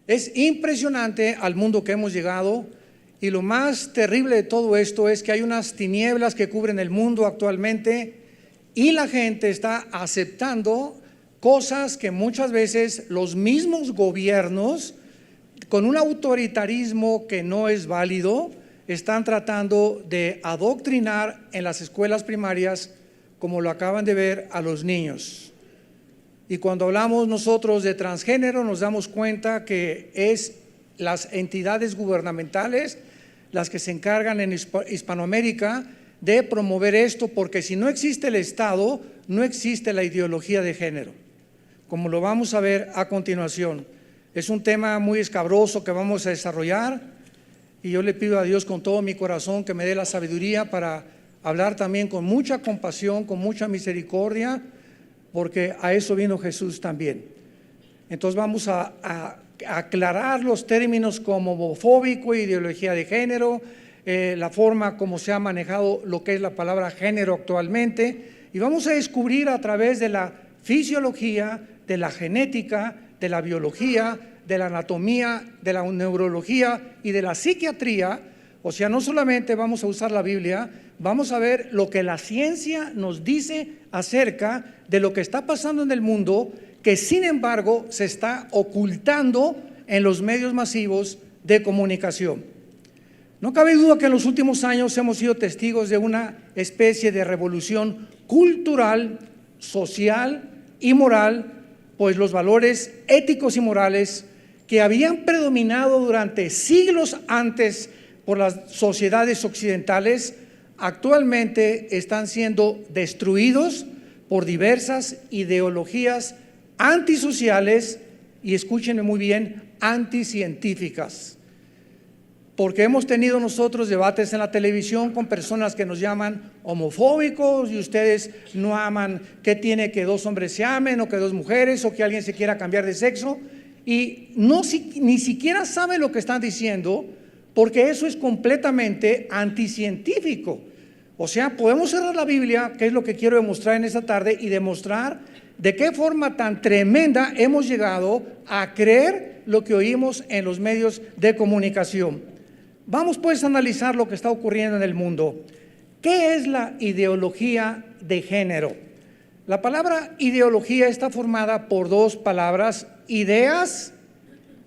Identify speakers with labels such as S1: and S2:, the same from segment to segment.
S1: Es impresionante al mundo que hemos llegado, y lo más terrible de todo esto es que hay unas tinieblas que cubren el mundo actualmente y la gente está aceptando cosas que muchas veces los mismos gobiernos, con un autoritarismo que no es válido, están tratando de adoctrinar en las escuelas primarias, como lo acaban de ver, a los niños. Y cuando hablamos nosotros de transgénero, nos damos cuenta que es las entidades gubernamentales las que se encargan en Hispanoamérica de promover esto, porque si no existe el Estado, no existe la ideología de género, como lo vamos a ver a continuación. Es un tema muy escabroso que vamos a desarrollar, y yo le pido a Dios con todo mi corazón que me dé la sabiduría para hablar también con mucha compasión, con mucha misericordia, porque a eso vino Jesús también. Entonces vamos a aclarar los términos como homofóbico, ideología de género, la forma como se ha manejado lo que es la palabra género actualmente, y vamos a descubrir a través de la fisiología, de la genética, de la biología, de la anatomía, de la neurología y de la psiquiatría. O sea, no solamente vamos a usar la Biblia, vamos a ver lo que la ciencia nos dice acerca de lo que está pasando en el mundo, que sin embargo se está ocultando en los medios masivos de comunicación. No cabe duda que en los últimos años hemos sido testigos de una especie de revolución cultural, social y moral, pues los valores éticos y morales que habían predominado durante siglos antes por las sociedades occidentales, actualmente están siendo destruidos por diversas ideologías antisociales y, escúchenme muy bien, anticientíficas. Porque hemos tenido nosotros debates en la televisión con personas que nos llaman homofóbicos, y ustedes no aman que tiene que dos hombres se amen, o que dos mujeres, o que alguien se quiera cambiar de sexo, y ni siquiera saben lo que están diciendo, porque eso es completamente anticientífico. O sea, podemos cerrar la Biblia, que es lo que quiero demostrar en esta tarde, y demostrar de qué forma tan tremenda hemos llegado a creer lo que oímos en los medios de comunicación. Vamos pues a analizar lo que está ocurriendo en el mundo. ¿Qué es la ideología de género? La palabra ideología está formada por dos palabras: ideas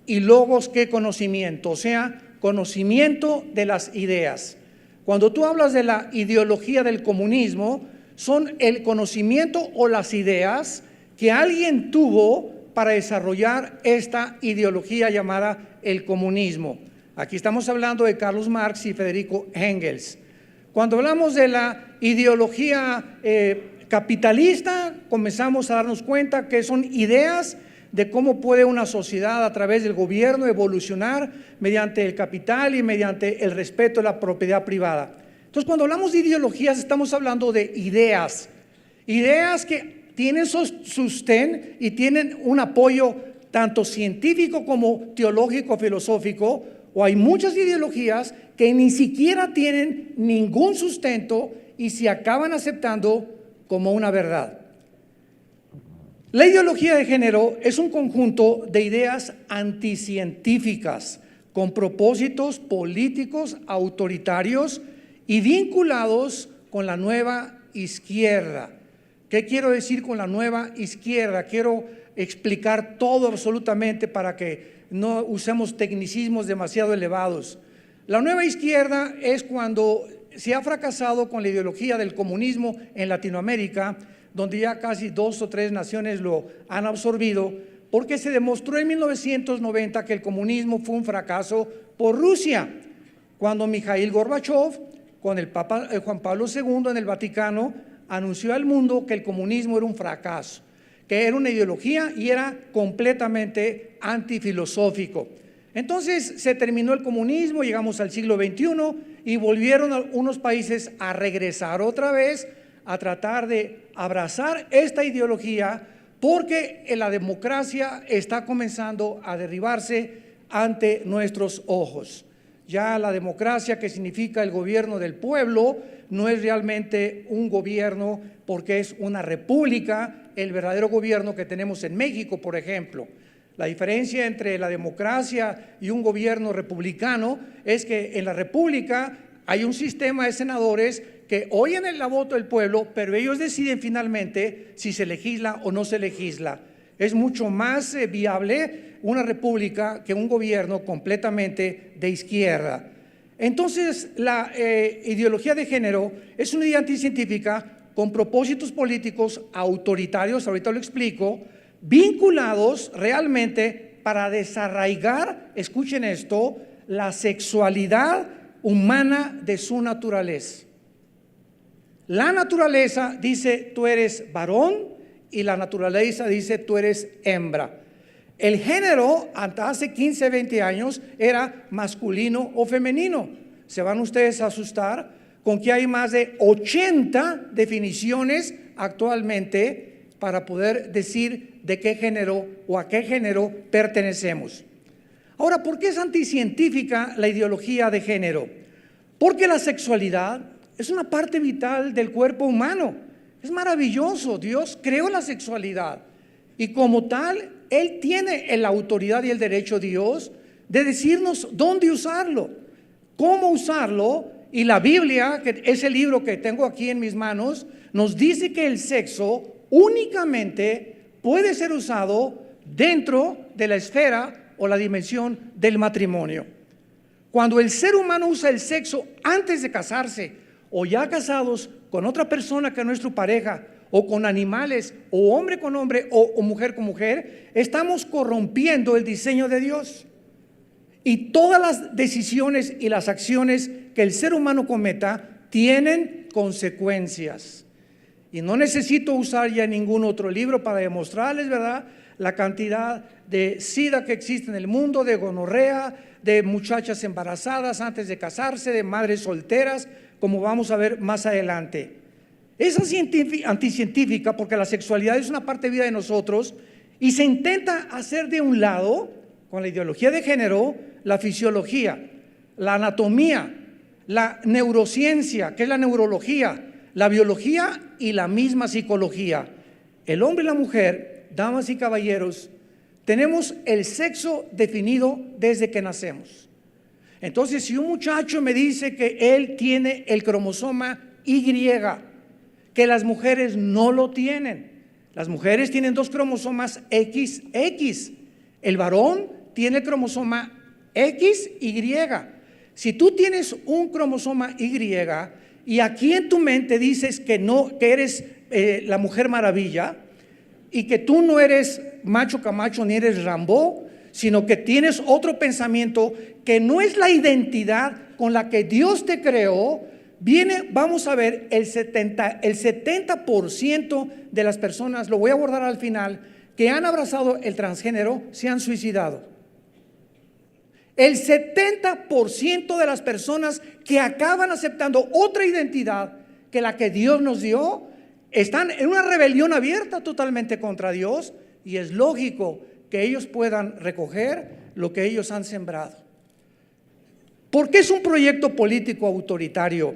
S1: y logos, que conocimiento, o sea, conocimiento de las ideas. Cuando tú hablas de la ideología del comunismo, son el conocimiento o las ideas que alguien tuvo para desarrollar esta ideología llamada el comunismo. Aquí estamos hablando de Karl Marx y Friedrich Engels. Cuando hablamos de la ideología capitalista, comenzamos a darnos cuenta que son ideas de cómo puede una sociedad a través del gobierno evolucionar mediante el capital y mediante el respeto a la propiedad privada. Entonces, cuando hablamos de ideologías, estamos hablando de ideas que tienen sostén y tienen un apoyo tanto científico como teológico, filosófico, o hay muchas ideologías que ni siquiera tienen ningún sustento y se acaban aceptando como una verdad. La ideología de género es un conjunto de ideas anticientíficas con propósitos políticos autoritarios y vinculados con la nueva izquierda. ¿Qué quiero decir con la nueva izquierda? Quiero explicar todo absolutamente para que no usemos tecnicismos demasiado elevados. La nueva izquierda es cuando se ha fracasado con la ideología del comunismo en Latinoamérica, donde ya casi 2 o 3 naciones lo han absorbido, porque se demostró en 1990 que el comunismo fue un fracaso por Rusia, cuando Mikhail Gorbachev, con el Papa Juan Pablo II en el Vaticano, anunció al mundo que el comunismo era un fracaso, que era una ideología y era completamente antifilosófico. Entonces se terminó el comunismo, llegamos al siglo XXI y volvieron unos países a regresar otra vez a tratar de abrazar esta ideología, porque la democracia está comenzando a derribarse ante nuestros ojos. Ya la democracia, que significa el gobierno del pueblo, no es realmente un gobierno, porque es una república, el verdadero gobierno que tenemos en México, por ejemplo. La diferencia entre la democracia y un gobierno republicano es que en la república hay un sistema de senadores que oyen la voz del pueblo, pero ellos deciden finalmente si se legisla o no se legisla. Es mucho más viable una república que un gobierno completamente de izquierda. Entonces, la ideología de género es una idea anticientífica con propósitos políticos autoritarios, ahorita lo explico, vinculados realmente para desarraigar, escuchen esto, la sexualidad humana de su naturaleza. La naturaleza dice tú eres varón y la naturaleza dice tú eres hembra. El género hasta hace 15, 20 años era masculino o femenino. Se van ustedes a asustar con que hay más de 80 definiciones actualmente para poder decir de qué género o a qué género pertenecemos. Ahora, ¿por qué es anticientífica la ideología de género? Porque la sexualidad es una parte vital del cuerpo humano. Es maravilloso, Dios creó la sexualidad y como tal, Él tiene la autoridad y el derecho, Dios, de decirnos dónde usarlo, cómo usarlo. Y la Biblia, que es el libro que tengo aquí en mis manos, nos dice que el sexo únicamente puede ser usado dentro de la esfera o la dimensión del matrimonio. Cuando el ser humano usa el sexo antes de casarse o ya casados con otra persona que no es tu pareja, o con animales, o hombre con hombre, o mujer con mujer, estamos corrompiendo el diseño de Dios. Y todas las decisiones y las acciones que el ser humano cometa tienen consecuencias. Y no necesito usar ya ningún otro libro para demostrarles, ¿verdad?, la cantidad de SIDA que existe en el mundo, de gonorrea, de muchachas embarazadas antes de casarse, de madres solteras, como vamos a ver más adelante. Es anticientífica porque la sexualidad es una parte de vida de nosotros y se intenta hacer de un lado, con la ideología de género, la fisiología, la anatomía, la neurociencia, que es la neurología, la biología y la misma psicología. El hombre y la mujer, damas y caballeros, tenemos el sexo definido desde que nacemos. Entonces, si un muchacho me dice que él tiene el cromosoma Y, que las mujeres no lo tienen. Las mujeres tienen 2 cromosomas XX. El varón tiene el cromosoma XY. Si tú tienes un cromosoma Y y aquí en tu mente dices que no, que eres la Mujer Maravilla y que tú no eres Macho Camacho ni eres Rambo, sino que tienes otro pensamiento que no es la identidad con la que Dios te creó, vamos a ver, el 70% de las personas, lo voy a abordar al final, que han abrazado el transgénero, se han suicidado. El 70% de las personas que acaban aceptando otra identidad que la que Dios nos dio, están en una rebelión abierta totalmente contra Dios, y es lógico que ellos puedan recoger lo que ellos han sembrado. ¿Por qué es un proyecto político autoritario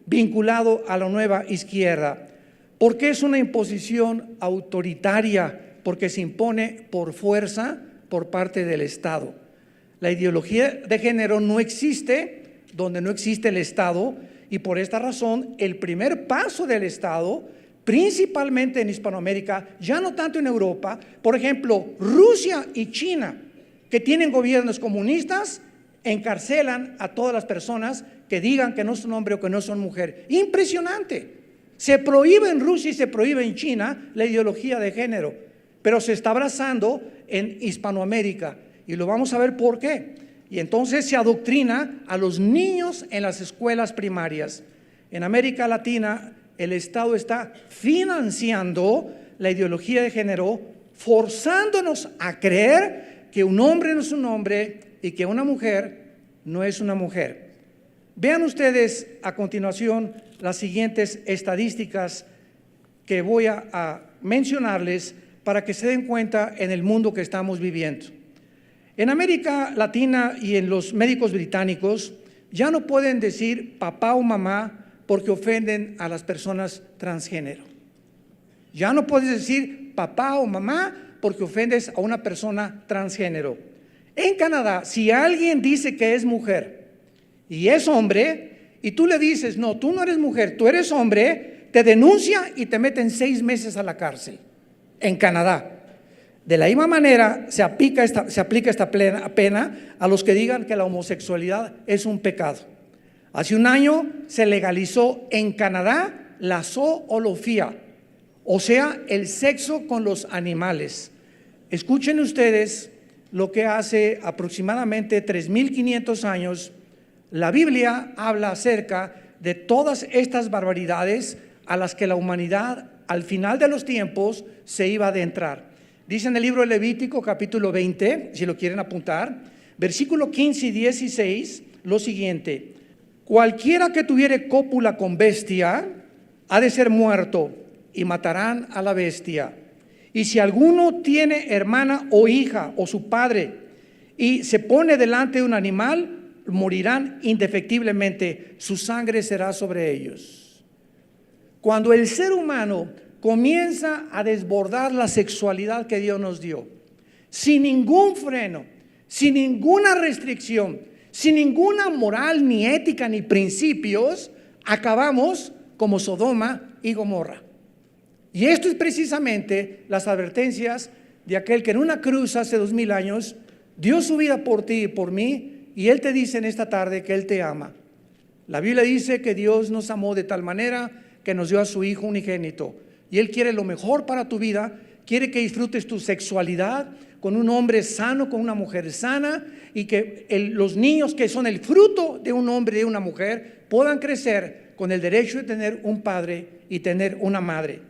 S1: vinculado a la nueva izquierda? ¿Por qué es una imposición autoritaria? Porque se impone por fuerza por parte del Estado. La ideología de género no existe donde no existe el Estado, y por esta razón el primer paso del Estado, principalmente en Hispanoamérica, ya no tanto en Europa, por ejemplo, Rusia y China, que tienen gobiernos comunistas, encarcelan a todas las personas que digan que no son hombre o que no son mujer. Impresionante. Se prohíbe en Rusia y se prohíbe en China la ideología de género, pero se está abrazando en Hispanoamérica, y lo vamos a ver por qué. Y entonces se adoctrina a los niños en las escuelas primarias. En América Latina el Estado está financiando la ideología de género, forzándonos a creer que un hombre no es un hombre y que una mujer no es una mujer. Vean ustedes a continuación las siguientes estadísticas que voy a mencionarles para que se den cuenta en el mundo que estamos viviendo. En América Latina y en los médicos británicos ya no pueden decir papá o mamá porque ofenden a las personas transgénero. Ya no puedes decir papá o mamá porque ofendes a una persona transgénero. En Canadá, si alguien dice que es mujer y es hombre, y tú le dices, no, tú no eres mujer, tú eres hombre, te denuncia y te meten 6 meses a la cárcel. En Canadá. De la misma manera se aplica esta pena a los que digan que la homosexualidad es un pecado. Hace un año se legalizó en Canadá la zoología, o sea, el sexo con los animales. Escuchen ustedes lo que hace aproximadamente 3.500 años la Biblia habla acerca de todas estas barbaridades a las que la humanidad al final de los tiempos se iba a adentrar. Dice en el libro de Levítico capítulo 20, si lo quieren apuntar, versículo 15 y 16, lo siguiente: cualquiera que tuviere cópula con bestia ha de ser muerto, y matarán a la bestia. Y si alguno tiene hermana o hija o su padre y se pone delante de un animal, morirán indefectiblemente, su sangre será sobre ellos. Cuando el ser humano comienza a desbordar la sexualidad que Dios nos dio, sin ningún freno, sin ninguna restricción, sin ninguna moral, ni ética, ni principios, acabamos como Sodoma y Gomorra. Y esto es precisamente las advertencias de aquel que en una cruz hace 2000 años dio su vida por ti y por mí, y Él te dice en esta tarde que Él te ama. La Biblia dice que Dios nos amó de tal manera que nos dio a su Hijo unigénito, y Él quiere lo mejor para tu vida. Quiere que disfrutes tu sexualidad con un hombre sano, con una mujer sana, y que los niños que son el fruto de un hombre y de una mujer puedan crecer con el derecho de tener un padre y tener una madre.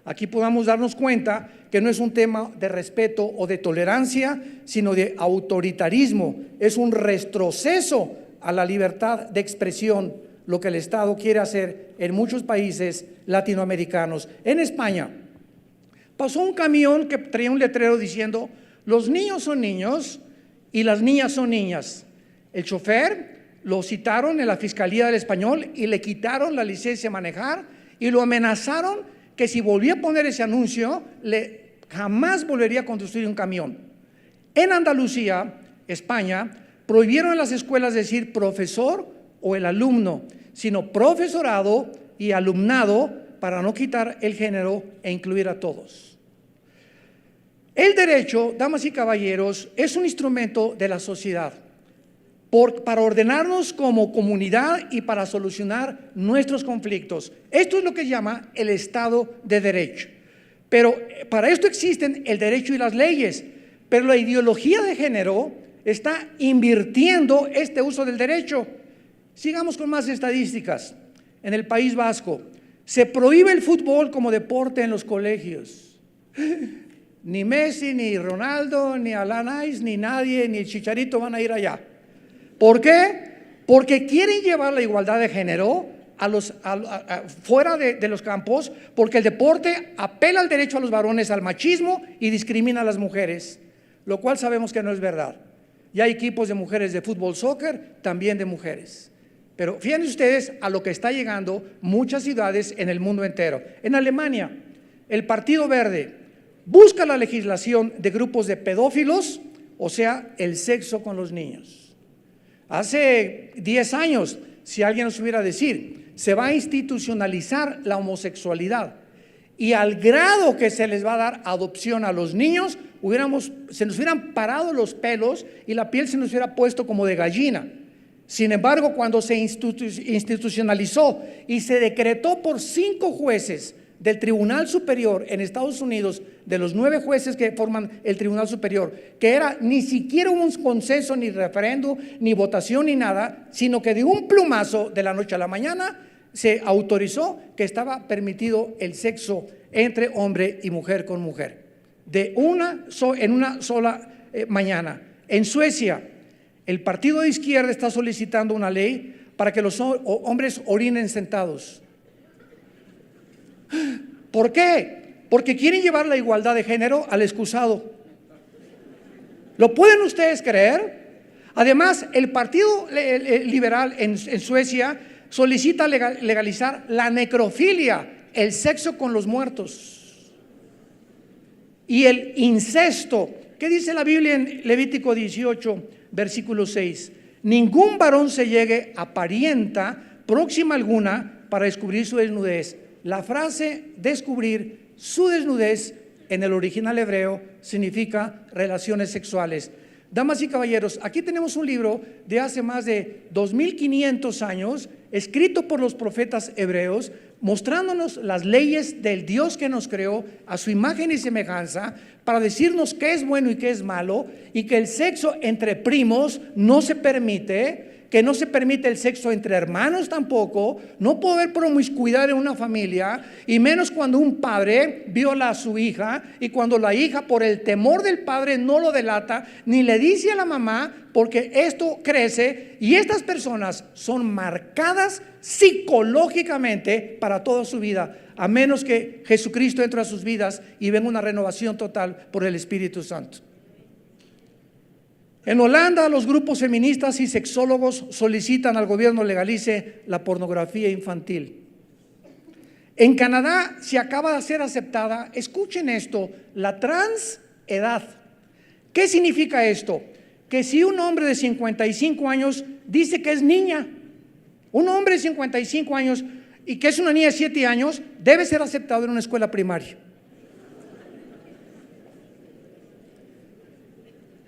S1: Aquí podamos darnos cuenta que no es un tema de respeto o de tolerancia, sino de autoritarismo. Es un retroceso a la libertad de expresión, lo que el Estado quiere hacer en muchos países latinoamericanos. En España pasó un camión que traía un letrero diciendo: los niños son niños y las niñas son niñas. El chofer lo citaron en la Fiscalía del Español y le quitaron la licencia a manejar y lo amenazaron que si volvía a poner ese anuncio, jamás volvería a conducir un camión. En Andalucía, España, prohibieron en las escuelas decir profesor o el alumno, sino profesorado y alumnado, para no quitar el género e incluir a todos. El derecho, damas y caballeros, es un instrumento de la sociedad para ordenarnos como comunidad y para solucionar nuestros conflictos. Esto es lo que se llama el Estado de Derecho. Pero para esto existen el derecho y las leyes, pero la ideología de género está invirtiendo este uso del derecho. Sigamos con más estadísticas. En el País Vasco se prohíbe el fútbol como deporte en los colegios. Ni Messi, ni Ronaldo, ni Alain, ni nadie, ni el Chicharito van a ir allá. ¿Por qué? Porque quieren llevar la igualdad de género fuera de los campos, porque el deporte apela al derecho a los varones, al machismo, y discrimina a las mujeres, lo cual sabemos que no es verdad. Ya hay equipos de mujeres de fútbol, soccer, también de mujeres. Pero fíjense ustedes a lo que está llegando muchas ciudades en el mundo entero. En Alemania, el Partido Verde busca la legislación de grupos de pedófilos, o sea, el sexo con los niños. Hace 10 años, si alguien nos hubiera decir, se va a institucionalizar la homosexualidad, y al grado que se les va a dar adopción a los niños, se nos hubieran parado los pelos y la piel se nos hubiera puesto como de gallina. Sin embargo, cuando se institucionalizó y se decretó por 5 jueces del Tribunal Superior en Estados Unidos, de los 9 jueces que forman el Tribunal Superior, que era ni siquiera un consenso, ni referéndum, ni votación, ni nada, sino que de un plumazo, de la noche a la mañana, se autorizó que estaba permitido el sexo entre hombre y mujer con mujer, en una sola mañana. En Suecia, el partido de izquierda está solicitando una ley para que los hombres orinen sentados. ¿Por qué? Porque quieren llevar la igualdad de género al excusado. ¿Lo pueden ustedes creer? Además, el Partido Liberal en Suecia solicita legalizar la necrofilia, el sexo con los muertos. y el incesto. ¿Qué dice la Biblia en Levítico 18, versículo 6? Ningún varón se llegue a parienta próxima alguna para descubrir su desnudez. La frase descubrir su desnudez en el original hebreo significa relaciones sexuales. Damas y caballeros, aquí tenemos un libro de hace más de 2500 años, escrito por los profetas hebreos, mostrándonos las leyes del Dios que nos creó a su imagen y semejanza, para decirnos qué es bueno y qué es malo, y que el sexo entre primos no se permite, que no se permite el sexo entre hermanos tampoco, no puede haber promiscuidad en una familia, y menos cuando un padre viola a su hija, y cuando la hija por el temor del padre no lo delata, ni le dice a la mamá, porque esto crece, y estas personas son marcadas psicológicamente para toda su vida, a menos que Jesucristo entre a sus vidas y venga una renovación total por el Espíritu Santo. En Holanda, los grupos feministas y sexólogos solicitan al gobierno legalice la pornografía infantil. En Canadá se acaba de ser aceptada, escuchen esto, la transedad. ¿Qué significa esto? Que si un hombre de 55 años dice que es niña, un hombre de 55 años y que es una niña de 7 años, debe ser aceptado en una escuela primaria.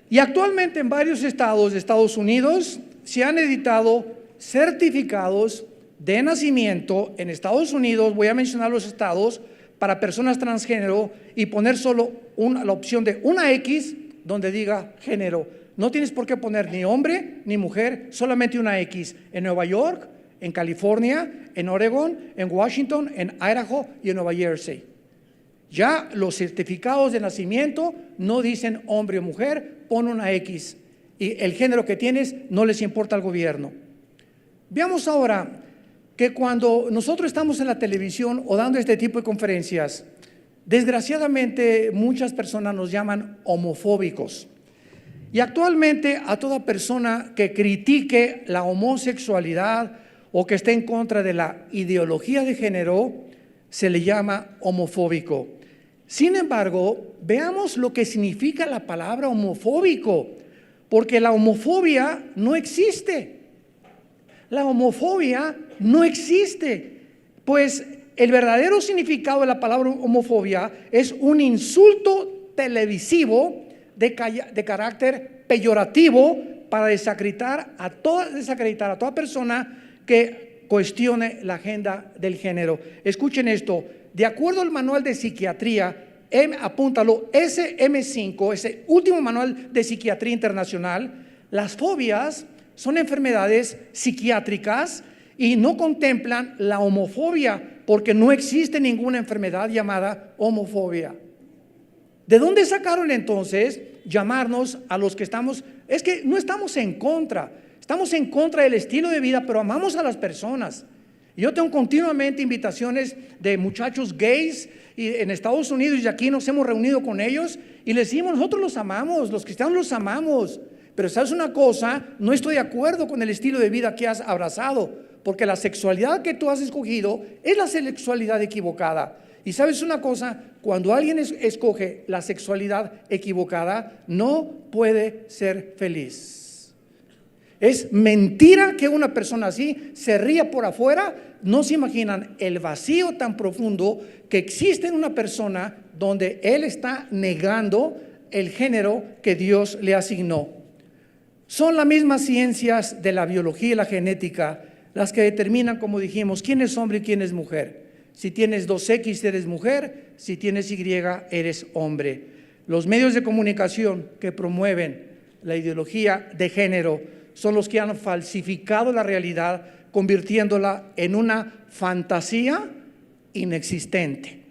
S1: Y actualmente en varios estados de Estados Unidos se han editado certificados de nacimiento en Estados Unidos, voy a mencionar los estados, para personas transgénero y poner solo la opción de una X donde diga género. No tienes por qué poner ni hombre ni mujer, solamente una X. En Nueva York, en California, en Oregon, en Washington, en Idaho y en Nueva Jersey. Ya los certificados de nacimiento no dicen hombre o mujer, pon una X. Y el género que tienes no les importa al gobierno. Veamos ahora que cuando nosotros estamos en la televisión o dando este tipo de conferencias, desgraciadamente muchas personas nos llaman homofóbicos. Y actualmente a toda persona que critique la homosexualidad o que esté en contra de la ideología de género, se le llama homofóbico. Sin embargo, veamos lo que significa la palabra homofóbico, porque la homofobia no existe. La homofobia no existe, pues el verdadero significado de la palabra homofobia es un insulto televisivo de carácter peyorativo para desacreditar a toda persona que cuestione la agenda del género. Escuchen esto, de acuerdo al manual de psiquiatría, apúntalo, SM5, ese último manual de psiquiatría internacional, las fobias son enfermedades psiquiátricas y no contemplan la homofobia, porque no existe ninguna enfermedad llamada homofobia. ¿De dónde sacaron entonces llamarnos a los que estamos? Es que no estamos en contra, estamos en contra del estilo de vida, pero amamos a las personas. Yo tengo continuamente invitaciones de muchachos gays en Estados Unidos, y aquí nos hemos reunido con ellos y les decimos, nosotros los amamos, los cristianos los amamos, pero sabes una cosa, no estoy de acuerdo con el estilo de vida que has abrazado, porque la sexualidad que tú has escogido es la sexualidad equivocada. Y sabes una cosa, cuando alguien escoge la sexualidad equivocada, no puede ser feliz. Es mentira que una persona así se ría por afuera. No se imaginan el vacío tan profundo que existe en una persona donde él está negando el género que Dios le asignó. Son las mismas ciencias de la biología y la genética las que determinan, como dijimos, quién es hombre y quién es mujer. Si tienes 2X eres mujer, si tienes Y eres hombre. Los medios de comunicación que promueven la ideología de género son los que han falsificado la realidad, convirtiéndola en una fantasía inexistente.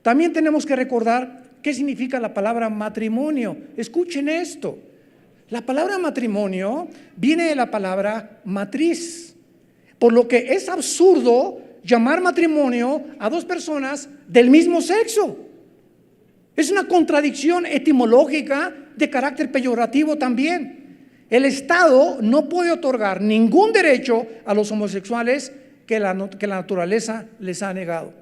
S1: También tenemos que recordar qué significa la palabra matrimonio. Escuchen esto. La palabra matrimonio viene de la palabra matriz, por lo que es absurdo llamar matrimonio a dos personas del mismo sexo. Es una contradicción etimológica de carácter peyorativo también. El Estado no puede otorgar ningún derecho a los homosexuales que la naturaleza les ha negado.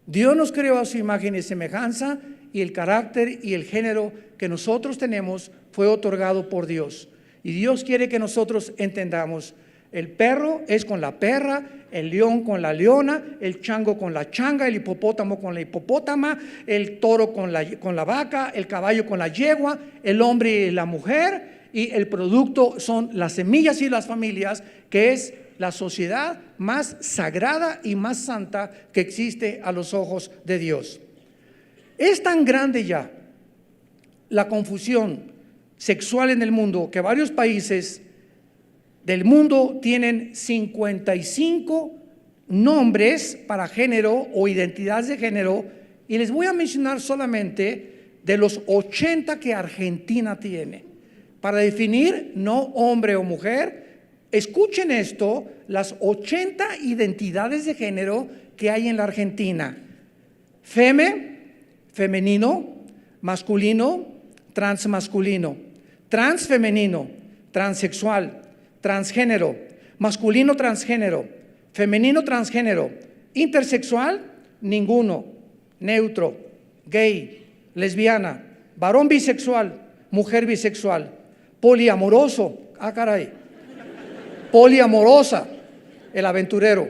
S1: Dios nos creó a su imagen y semejanza y el carácter y el género que nosotros tenemos fue otorgado por Dios. Y Dios quiere que nosotros entendamos: el perro es con la perra, el león con la leona, el chango con la changa, el hipopótamo con la hipopótama, el toro con la vaca, el caballo con la yegua, el hombre y la mujer, y el producto son las semillas y las familias, que es la sociedad más sagrada y más santa que existe a los ojos de Dios. Es tan grande ya la confusión sexual en el mundo que varios países del mundo tienen 55 nombres para género o identidades de género, y les voy a mencionar solamente de los 80 que Argentina tiene para definir no hombre o mujer. Escuchen esto: las 80 identidades de género que hay en la Argentina: femenino, masculino, transmasculino, transfemenino, transexual, transgénero, masculino transgénero, femenino transgénero, intersexual, ninguno, neutro, gay, lesbiana, varón bisexual, mujer bisexual, poliamoroso, poliamorosa, el aventurero,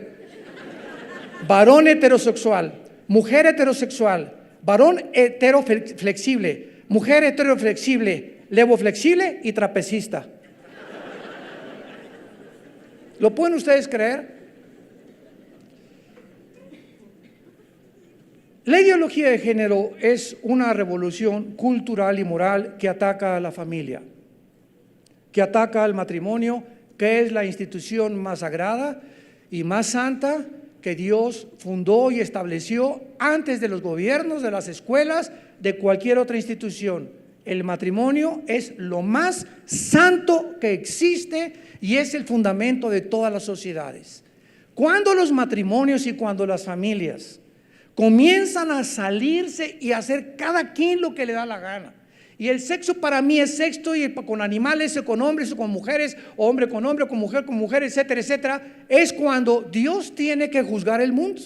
S1: varón heterosexual, mujer heterosexual, varón heteroflexible, mujer heteroflexible, levoflexible y trapecista. ¿Lo pueden ustedes creer? La ideología de género es una revolución cultural y moral que ataca a la familia, que ataca al matrimonio, que es la institución más sagrada y más santa que Dios fundó y estableció antes de los gobiernos, de las escuelas, de cualquier otra institución. El matrimonio es lo más santo que existe y es el fundamento de todas las sociedades. Cuando los matrimonios y cuando las familias comienzan a salirse y a hacer cada quien lo que le da la gana, y el sexo para mí es sexo, y con animales, o con hombres, o con mujeres, o hombre, con mujer, etcétera, etcétera, es cuando Dios tiene que juzgar el mundo.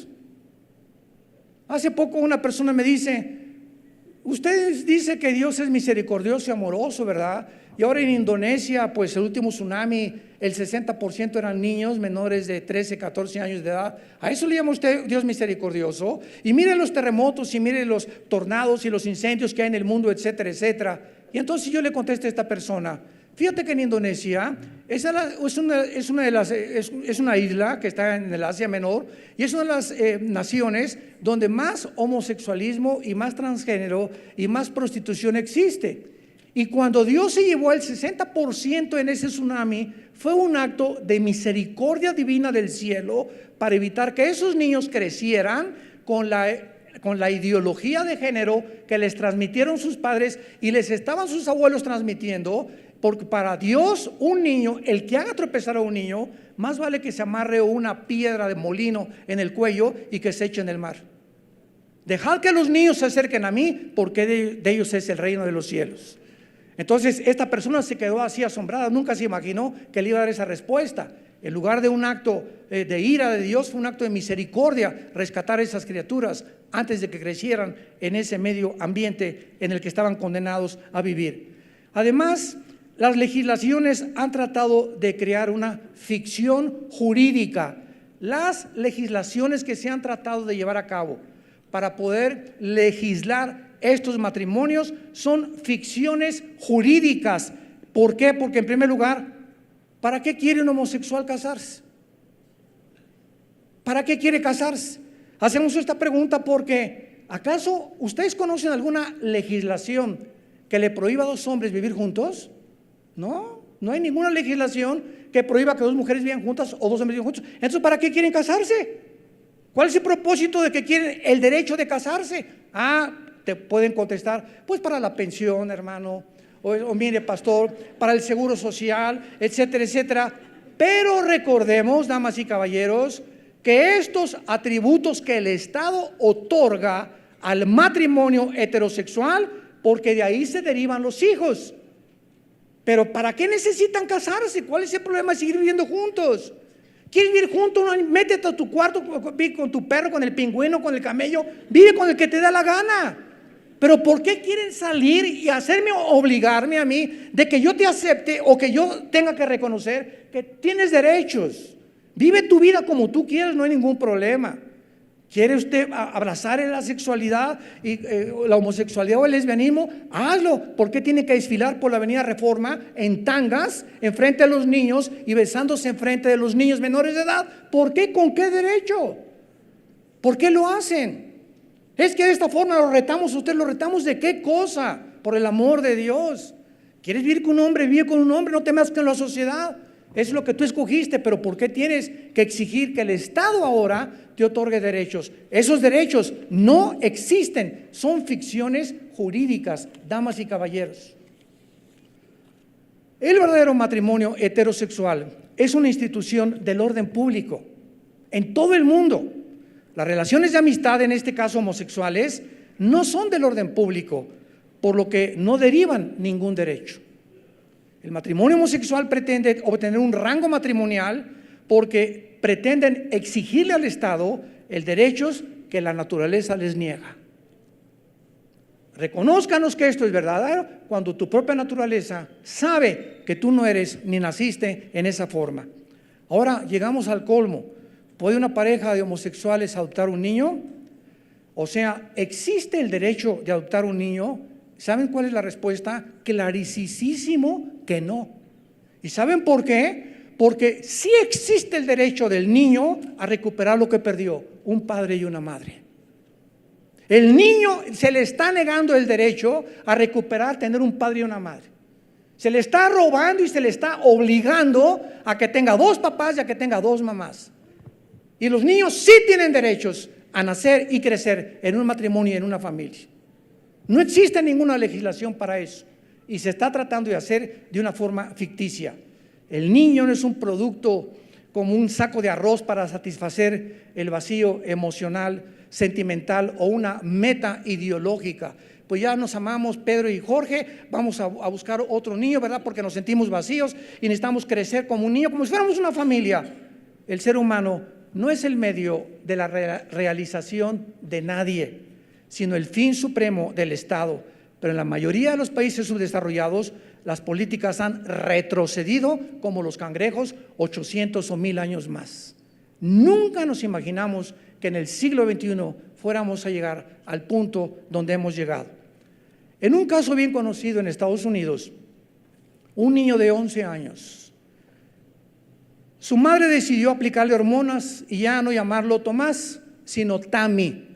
S1: Hace poco una persona me dice: usted dice que Dios es misericordioso y amoroso, ¿verdad? Y ahora en Indonesia, pues el último tsunami, el 60% eran niños menores de 13, 14 años de edad. ¿A eso le llama usted Dios misericordioso? Y mire los terremotos, y mire los tornados y los incendios que hay en el mundo, etcétera, etcétera. Y entonces yo le contesté a esta persona: fíjate que en Indonesia es una isla que está en el Asia Menor, y es una de las naciones donde más homosexualismo y más transgénero y más prostitución existe. Y cuando Dios se llevó el 60% en ese tsunami, fue un acto de misericordia divina del cielo para evitar que esos niños crecieran con la ideología de género que les transmitieron sus padres y les estaban sus abuelos transmitiendo. Porque para Dios, un niño, el que haga tropezar a un niño, más vale que se amarre una piedra de molino en el cuello y que se eche en el mar. Dejad que los niños se acerquen a mí, porque de ellos es el reino de los cielos. Entonces esta persona se quedó así asombrada, nunca se imaginó que le iba a dar esa respuesta. En lugar de un acto de ira de Dios, fue un acto de misericordia rescatar a esas criaturas antes de que crecieran en ese medio ambiente en el que estaban condenados a vivir. Además, las legislaciones han tratado de crear una ficción jurídica. Las legislaciones que se han tratado de llevar a cabo para poder legislar estos matrimonios son ficciones jurídicas. ¿Por qué? Porque en primer lugar, ¿para qué quiere un homosexual casarse? ¿Para qué quiere casarse? Hacemos esta pregunta porque ¿acaso ustedes conocen alguna legislación que le prohíba a dos hombres vivir juntos? No, no hay ninguna legislación que prohíba que dos mujeres vivan juntas o dos hombres vivan juntos. Entonces, ¿para qué quieren casarse? ¿Cuál es el propósito de que quieren el derecho de casarse? Te pueden contestar: pues para la pensión, hermano, o mire, pastor, para el seguro social, etcétera, etcétera. Pero recordemos, damas y caballeros, que estos atributos que el Estado otorga al matrimonio heterosexual, porque de ahí se derivan los hijos. Pero ¿para qué necesitan casarse? ¿Cuál es el problema de seguir viviendo juntos? ¿Quieres vivir juntos? Métete a tu cuarto, vive con tu perro, con el pingüino, con el camello, vive con el que te da la gana. Pero ¿por qué quieren salir y obligarme a mí de que yo te acepte o que yo tenga que reconocer que tienes derechos? Vive tu vida como tú quieras, no hay ningún problema. ¿Quiere usted abrazar la sexualidad y la homosexualidad o el lesbianismo? Hazlo. ¿Por qué tiene que desfilar por la avenida Reforma en tangas enfrente de los niños y besándose enfrente de los niños menores de edad? ¿Por qué? ¿Con qué derecho? ¿Por qué lo hacen? Es que de esta forma lo retamos a usted. ¿Lo retamos de qué cosa? Por el amor de Dios. ¿Quieres vivir con un hombre? Vive con un hombre, no te metas con la sociedad. Es lo que tú escogiste, pero ¿por qué tienes que exigir que el Estado ahora te otorgue derechos? Esos derechos no existen, son ficciones jurídicas, damas y caballeros. El verdadero matrimonio heterosexual es una institución del orden público en todo el mundo. Las relaciones de amistad, en este caso homosexuales, no son del orden público, por lo que no derivan ningún derecho. El matrimonio homosexual pretende obtener un rango matrimonial porque pretenden exigirle al Estado el derechos que la naturaleza les niega. Reconózcanos que esto es verdadero cuando tu propia naturaleza sabe que tú no eres ni naciste en esa forma. Ahora llegamos al colmo. ¿Puede una pareja de homosexuales adoptar un niño? O sea, ¿existe el derecho de adoptar un niño? ¿Saben cuál es la respuesta? Clarísimo que no. ¿Y saben por qué? Porque sí existe el derecho del niño a recuperar lo que perdió, un padre y una madre. El niño se le está negando el derecho a recuperar, tener un padre y una madre. Se le está robando y se le está obligando a que tenga dos papás y a que tenga dos mamás. Y los niños sí tienen derechos a nacer y crecer en un matrimonio y en una familia. No existe ninguna legislación para eso y se está tratando de hacer de una forma ficticia. El niño no es un producto como un saco de arroz para satisfacer el vacío emocional, sentimental o una meta ideológica. Pues ya nos amamos Pedro y Jorge, vamos a buscar otro niño, ¿verdad? Porque nos sentimos vacíos y necesitamos crecer como un niño, como si fuéramos una familia. El ser humano no es el medio de la realización de nadie, sino el fin supremo del Estado. Pero en la mayoría de los países subdesarrollados, las políticas han retrocedido como los cangrejos 800 o 1000 años más. Nunca nos imaginamos que en el siglo XXI fuéramos a llegar al punto donde hemos llegado. En un caso bien conocido en Estados Unidos, un niño de 11 años, su madre decidió aplicarle hormonas y ya no llamarlo Tomás, sino Tammy.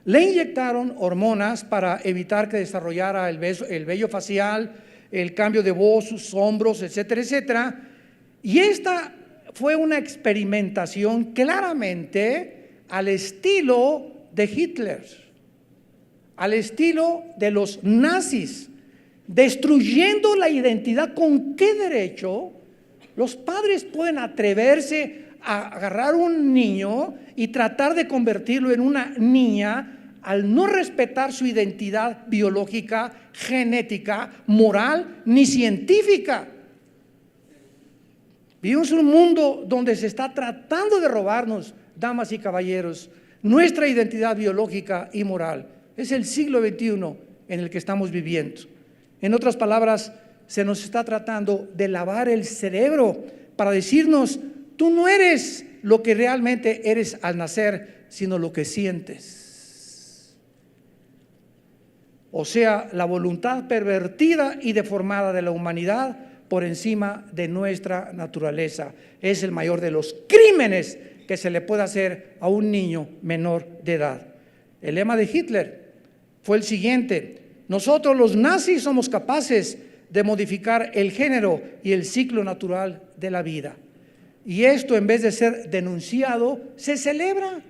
S1: Le inyectaron hormonas para evitar que desarrollara el vello facial, el cambio de voz, sus hombros, etcétera, etcétera. Y esta fue una experimentación claramente al estilo de Hitler, al estilo de los nazis, destruyendo la identidad. ¿Con qué derecho los padres pueden atreverse a agarrar un niño y tratar de convertirlo en una niña al no respetar su identidad biológica, genética, moral ni científica? Vivimos en un mundo donde se está tratando de robarnos, damas y caballeros, nuestra identidad biológica y moral. Es el siglo XXI en el que estamos viviendo. En otras palabras, se nos está tratando de lavar el cerebro para decirnos: tú no eres lo que realmente eres al nacer, sino lo que sientes. O sea, la voluntad pervertida y deformada de la humanidad por encima de nuestra naturaleza. Es el mayor de los crímenes que se le puede hacer a un niño menor de edad. El lema de Hitler fue el siguiente: nosotros los nazis somos capaces de modificar el género y el ciclo natural de la vida. Y esto, en vez de ser denunciado, se celebra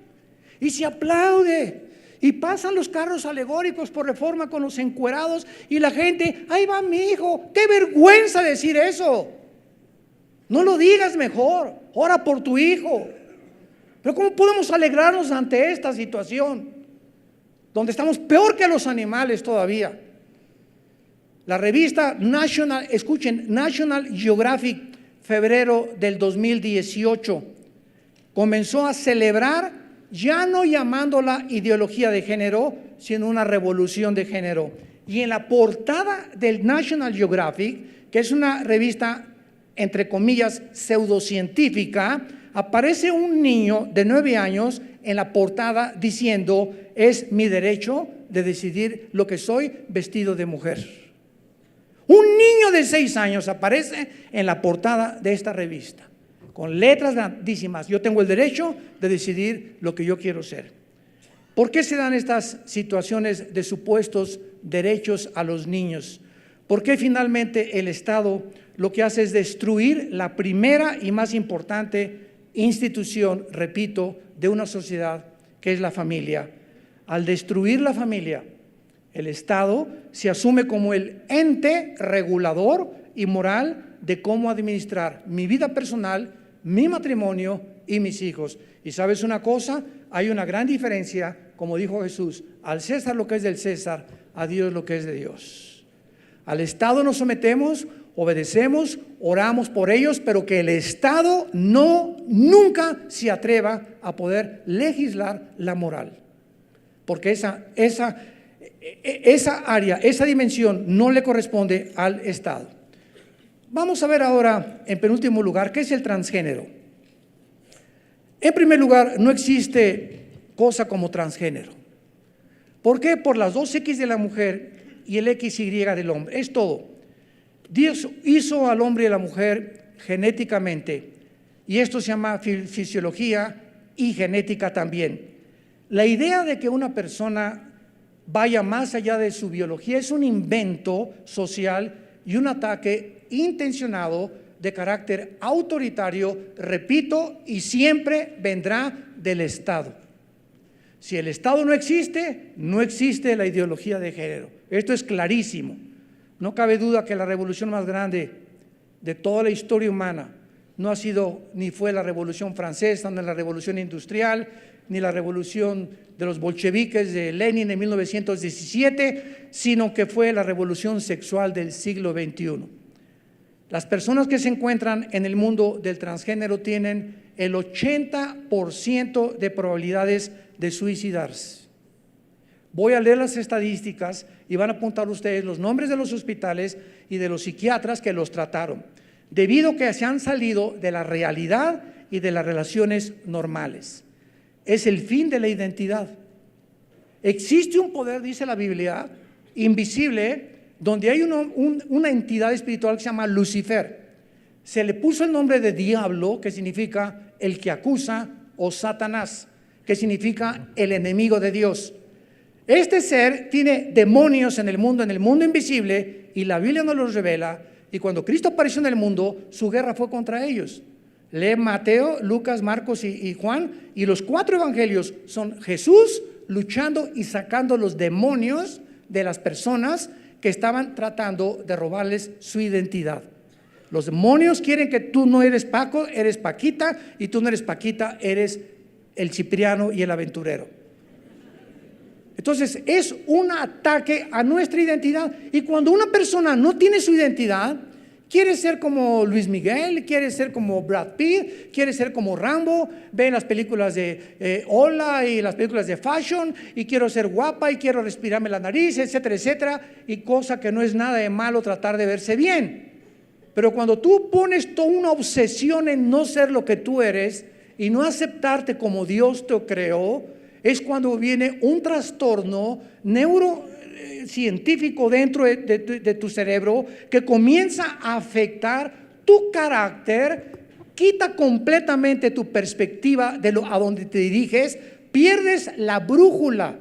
S1: y se aplaude. Y pasan los carros alegóricos por Reforma con los encuerados y la gente: ahí va mi hijo. ¡Qué vergüenza decir eso! No lo digas mejor, ora por tu hijo. Pero ¿cómo podemos alegrarnos ante esta situación donde estamos peor que los animales todavía? La revista National Geographic, febrero del 2018, comenzó a celebrar ya no llamándola ideología de género, sino una revolución de género. Y en la portada del National Geographic, que es una revista, entre comillas, pseudocientífica, aparece un niño de 9 años en la portada diciendo: es mi derecho de decidir lo que soy vestido de mujer. Un niño de 6 años aparece en la portada de esta revista, con letras grandísimas: yo tengo el derecho de decidir lo que yo quiero ser. ¿Por qué se dan estas situaciones de supuestos derechos a los niños? ¿Por qué finalmente el Estado lo que hace es destruir la primera y más importante institución, repito, de una sociedad, que es la familia? Al destruir la familia, el Estado se asume como el ente regulador y moral de cómo administrar mi vida personal, mi matrimonio y mis hijos. Y ¿sabes una cosa? Hay una gran diferencia, como dijo Jesús: al César lo que es del César, a Dios lo que es de Dios. Al Estado nos sometemos, obedecemos, oramos por ellos, pero que el Estado nunca se atreva a poder legislar la moral, porque esa área, esa dimensión no le corresponde al Estado. Vamos a ver ahora, en penúltimo lugar, ¿qué es el transgénero? En primer lugar, no existe cosa como transgénero. ¿Por qué? Por las 2X de la mujer y el XY del hombre. Es todo. Dios hizo al hombre y a la mujer genéticamente, y esto se llama fisiología y genética también. La idea de que una persona vaya más allá de su biología es un invento social y un ataque intencionado de carácter autoritario, repito, y siempre vendrá del Estado. Si el Estado no existe, no existe la ideología de género. Esto es clarísimo. No cabe duda que la revolución más grande de toda la historia humana no ha sido ni fue la Revolución Francesa, ni la Revolución Industrial, ni la revolución de los bolcheviques de Lenin en 1917, sino que fue la revolución sexual del siglo XXI. Las personas que se encuentran en el mundo del transgénero tienen el 80% de probabilidades de suicidarse. Voy a leer las estadísticas y van a apuntar ustedes los nombres de los hospitales y de los psiquiatras que los trataron, debido a que se han salido de la realidad y de las relaciones normales. Es el fin de la identidad. Existe un poder, dice la Biblia, invisible, donde hay una entidad espiritual que se llama Lucifer. Se le puso el nombre de diablo, que significa el que acusa, o Satanás, que significa el enemigo de Dios. Este ser tiene demonios en el mundo invisible, y la Biblia nos los revela. Y cuando Cristo apareció en el mundo, su guerra fue contra ellos. Lee Mateo, Lucas, Marcos y Juan, y los 4 evangelios son Jesús luchando y sacando los demonios de las personas que estaban tratando de robarles su identidad. Los demonios quieren que tú no eres Paco, eres Paquita, y tú no eres Paquita, eres el Cipriano y el aventurero. Entonces es un ataque a nuestra identidad, y cuando una persona no tiene su identidad, quiere ser como Luis Miguel, quiere ser como Brad Pitt, quiere ser como Rambo, ve las películas de Hola y las películas de Fashion, y quiero ser guapa y quiero respirarme la nariz, etcétera, etcétera, y cosa que no es nada de malo tratar de verse bien. Pero cuando tú pones toda una obsesión en no ser lo que tú eres y no aceptarte como Dios te creó, es cuando viene un trastorno neurocientífico dentro de tu cerebro que comienza a afectar tu carácter, quita completamente tu perspectiva de a donde te diriges, pierdes la brújula.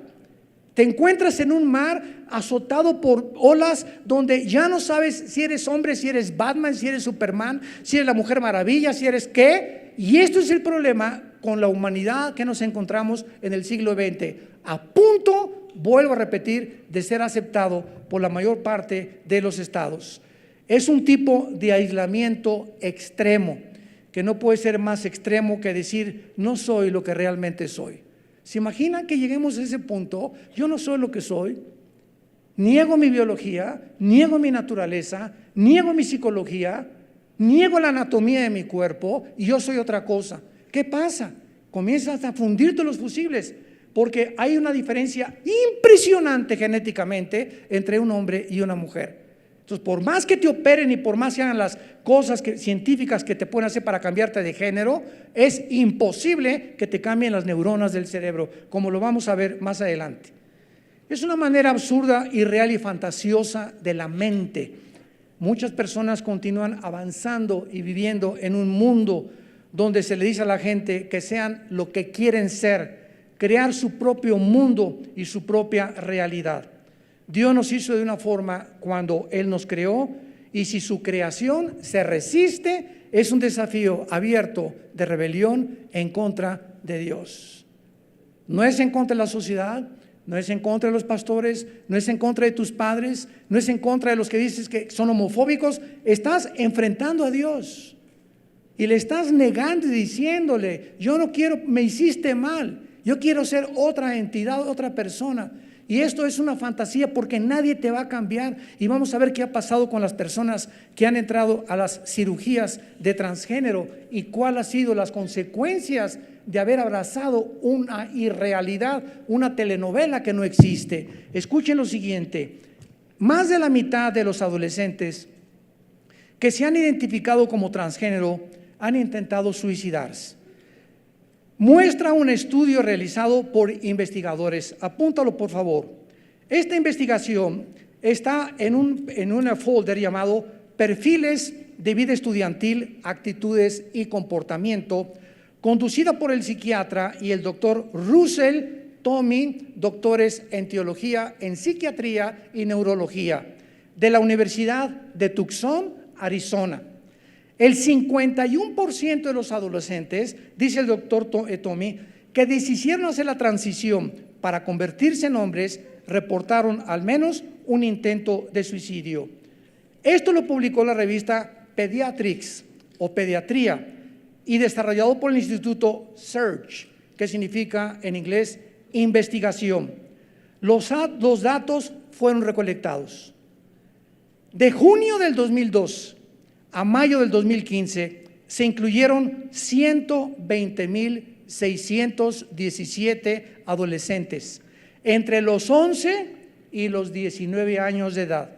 S1: Te encuentras en un mar azotado por olas donde ya no sabes si eres hombre, si eres Batman, si eres Superman, si eres la Mujer Maravilla, si eres qué. Y esto es el problema con la humanidad que nos encontramos en el siglo XX, a punto, vuelvo a repetir, de ser aceptado por la mayor parte de los estados. Es un tipo de aislamiento extremo, que no puede ser más extremo que decir no soy lo que realmente soy. ¿Se imaginan que lleguemos a ese punto? Yo no soy lo que soy, niego mi biología, niego mi naturaleza, niego mi psicología, niego la anatomía de mi cuerpo y yo soy otra cosa. ¿Qué pasa? Comienzas a fundirte los fusibles, porque hay una diferencia impresionante genéticamente entre un hombre y una mujer. Entonces, por más que te operen y por más que hagan las cosas científicas que te pueden hacer para cambiarte de género, es imposible que te cambien las neuronas del cerebro, como lo vamos a ver más adelante. Es una manera absurda, irreal y fantasiosa de la mente. Muchas personas continúan avanzando y viviendo en un mundo donde se le dice a la gente que sean lo que quieren ser, crear su propio mundo y su propia realidad. Dios nos hizo de una forma cuando Él nos creó, y si su creación se resiste, es un desafío abierto de rebelión en contra de Dios. No es en contra de la sociedad, no es en contra de los pastores, no es en contra de tus padres, no es en contra de los que dices que son homofóbicos. Estás enfrentando a Dios y le estás negando y diciéndole: yo no quiero, me hiciste mal, yo quiero ser otra entidad, otra persona. Y esto es una fantasía, porque nadie te va a cambiar. Y vamos a ver qué ha pasado con las personas que han entrado a las cirugías de transgénero y cuáles han sido las consecuencias de haber abrazado una irrealidad, una telenovela que no existe. Escuchen lo siguiente: más de la mitad de los adolescentes que se han identificado como transgénero han intentado suicidarse. Muestra un estudio realizado por investigadores. Apúntalo, por favor. Esta investigación está en un folder llamado Perfiles de vida estudiantil, actitudes y comportamiento, conducida por el psiquiatra y el doctor Russell Tovmy, doctores en teología, en psiquiatría y neurología, de la Universidad de Tucson, Arizona. El 51% de los adolescentes, dice el doctor Tovmy, que decidieron hacer la transición para convertirse en hombres, reportaron al menos un intento de suicidio. Esto lo publicó la revista Pediatrics o Pediatría y desarrollado por el Instituto Search, que significa en inglés investigación. Los datos fueron recolectados. De junio del 2002 a mayo del 2015 se incluyeron 120,617 adolescentes entre los 11 y los 19 años de edad.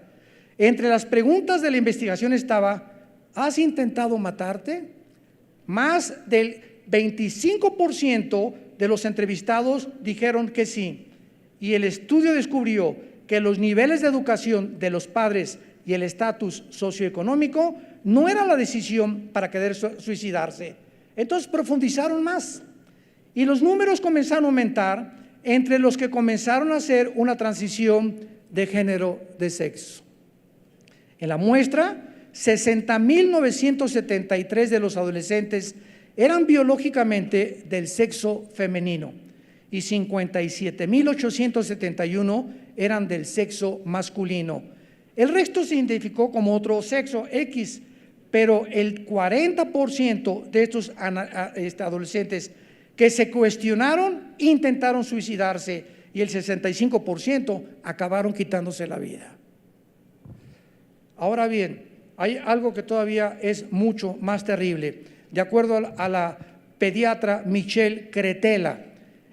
S1: Entre las preguntas de la investigación estaba: ¿has intentado matarte? Más del 25% de los entrevistados dijeron que sí, y el estudio descubrió que los niveles de educación de los padres y el estatus socioeconómico no era la decisión para querer suicidarse. Entonces profundizaron más y los números comenzaron a aumentar entre los que comenzaron a hacer una transición de género de sexo. En la muestra, 60,973 de los adolescentes eran biológicamente del sexo femenino y 57,871 eran del sexo masculino. El resto se identificó como otro sexo X, pero el 40% de estos adolescentes que se cuestionaron intentaron suicidarse y el 65% acabaron quitándose la vida. Ahora bien, hay algo que todavía es mucho más terrible. De acuerdo a la pediatra Michelle Cretella,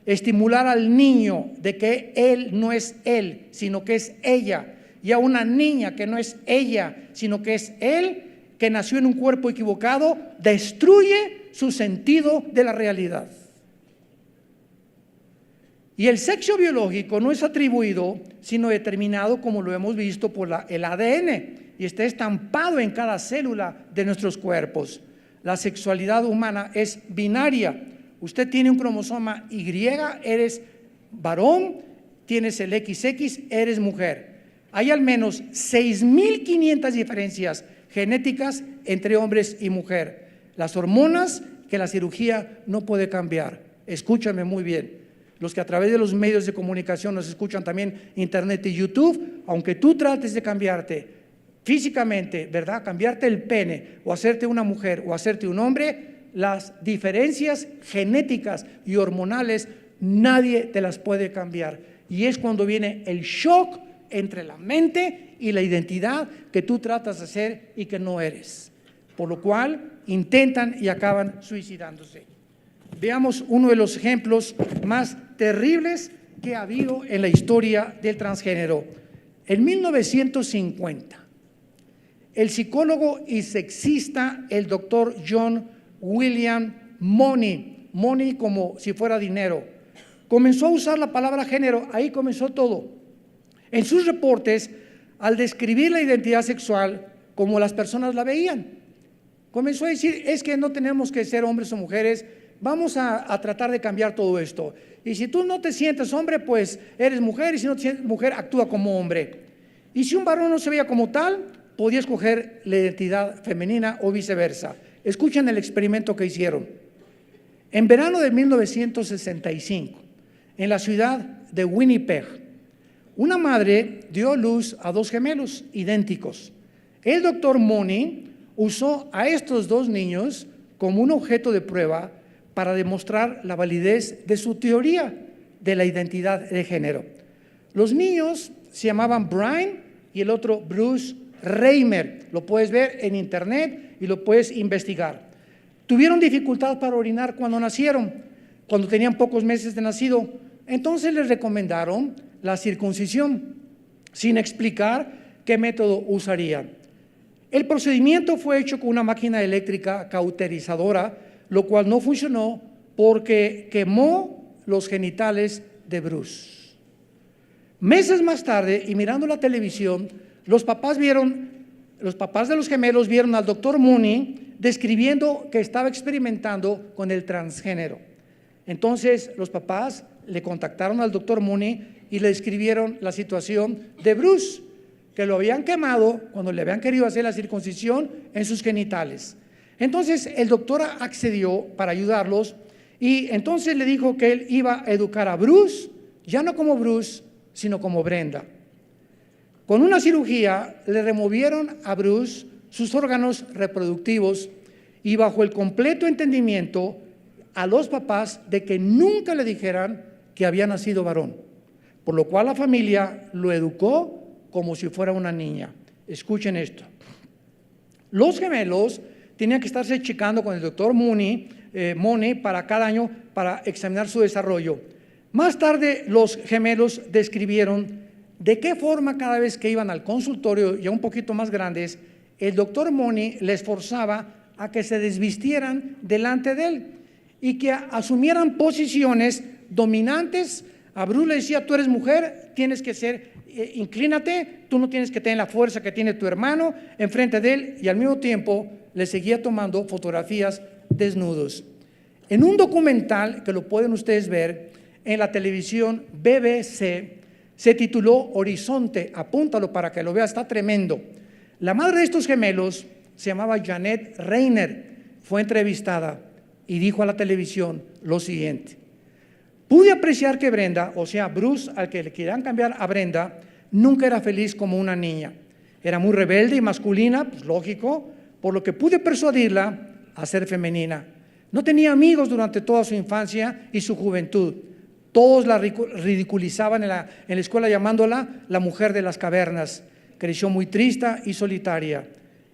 S1: estimular al niño de que él no es él, sino que es ella, y a una niña que no es ella, sino que es él, que nació en un cuerpo equivocado, destruye su sentido de la realidad. Y el sexo biológico no es atribuido, sino determinado, como lo hemos visto, por el ADN, y está estampado en cada célula de nuestros cuerpos. La sexualidad humana es binaria. Usted tiene un cromosoma Y, eres varón, tienes el XX, eres mujer. Hay al menos 6,500 diferencias genéticas entre hombres y mujer. Las hormonas que la cirugía no puede cambiar. Escúchame muy bien. Los que a través de los medios de comunicación nos escuchan, también internet y YouTube, aunque tú trates de cambiarte físicamente, ¿verdad? Cambiarte el pene o hacerte una mujer o hacerte un hombre, las diferencias genéticas y hormonales nadie te las puede cambiar. Y es cuando viene el shock entre la mente y la identidad que tú tratas de ser y que no eres, por lo cual intentan y acaban suicidándose. veamos uno de los ejemplos más terribles que ha habido en la historia del transgénero. En 1950, el psicólogo y sexista, el doctor John William Money como si fuera dinero, comenzó a usar la palabra género. Ahí comenzó todo. En sus reportes, al describir la identidad sexual como las personas la veían, comenzó a decir, es que no tenemos que ser hombres o mujeres, vamos a tratar de cambiar todo esto. Y si tú no te sientes hombre, pues eres mujer, y si no te sientes mujer, actúa como hombre. Y si un varón no se veía como tal, podía escoger la identidad femenina o viceversa. Escuchen el experimento que hicieron. En verano de 1965, en la ciudad de Winnipeg, una madre dio a luz a 2 gemelos idénticos. El doctor Money usó a estos 2 niños como un objeto de prueba para demostrar la validez de su teoría de la identidad de género. Los niños se llamaban Brian y el otro Bruce Reimer. Lo puedes ver en internet y lo puedes investigar. Tuvieron dificultad para orinar cuando nacieron, cuando tenían pocos meses de nacido. Entonces les recomendaron la circuncisión, sin explicar qué método usarían. El procedimiento fue hecho con una máquina eléctrica cauterizadora, lo cual no funcionó porque quemó los genitales de Bruce. Meses más tarde, y mirando la televisión, los papás de los gemelos vieron al doctor Mooney describiendo que estaba experimentando con el transgénero. Entonces los papás le contactaron al doctor Mooney y le describieron la situación de Bruce, que lo habían quemado cuando le habían querido hacer la circuncisión en sus genitales. Entonces el doctor accedió para ayudarlos y entonces le dijo que él iba a educar a Bruce, ya no como Bruce, sino como Brenda. Con una cirugía le removieron a Bruce sus órganos reproductivos y bajo el completo entendimiento a los papás de que nunca le dijeran que había nacido varón, por lo cual la familia lo educó como si fuera una niña. Escuchen esto. Los gemelos tenían que estarse checando con el doctor Money para cada año para examinar su desarrollo. Más tarde los gemelos describieron de qué forma cada vez que iban al consultorio, ya un poquito más grandes, el doctor Money les forzaba a que se desvistieran delante de él y que asumieran posiciones dominantes. A Bruce le decía, tú eres mujer, tienes que ser, inclínate, tú no tienes que tener la fuerza que tiene tu hermano enfrente de él, y al mismo tiempo le seguía tomando fotografías desnudos. En un documental que lo pueden ustedes ver en la televisión BBC, se tituló Horizonte, apúntalo para que lo veas, está tremendo. La madre de estos gemelos se llamaba Janet Reiner, fue entrevistada y dijo a la televisión lo siguiente: pude apreciar que Brenda, o sea Bruce, al que le querían cambiar a Brenda, nunca era feliz como una niña. Era muy rebelde y masculina, pues lógico, por lo que pude persuadirla a ser femenina. No tenía amigos durante toda su infancia y su juventud. Todos la ridiculizaban en la escuela llamándola la mujer de las cavernas. Creció muy triste y solitaria.